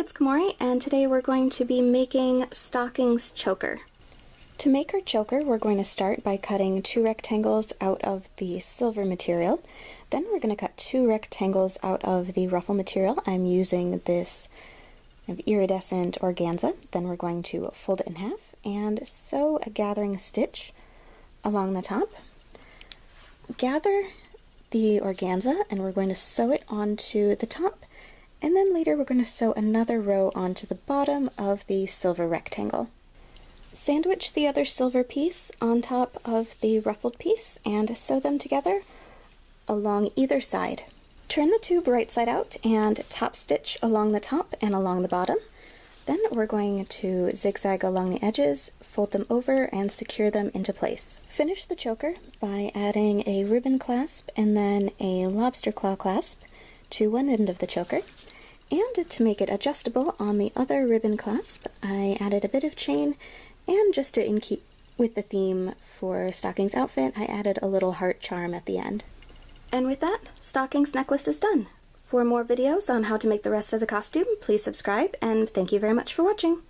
it's Komori, and today we're going to be making Stockings choker. To make our choker, we're going to start by cutting 2 rectangles out of the silver material. Then we're going to cut 2 rectangles out of the ruffle material. I'm using this iridescent organza. Then we're going to fold it in half and sew a gathering stitch along the top. Gather the organza and we're going to sew it onto the top, and then later we're going to sew another row onto the bottom of the silver rectangle. Sandwich the other silver piece on top of the ruffled piece and sew them together along either side. Turn the tube right side out and top stitch along the top and along the bottom. Then we're going to zigzag along the edges, fold them over, and secure them into place. Finish the choker by adding a ribbon clasp and then a lobster claw clasp to one end of the choker. And to make it adjustable on the other ribbon clasp, I added a bit of chain, and just to keep with the theme for Stockings' outfit, I added a little heart charm at the end. And with that, Stockings' necklace is done. For more videos on how to make the rest of the costume, please subscribe, and thank you very much for watching!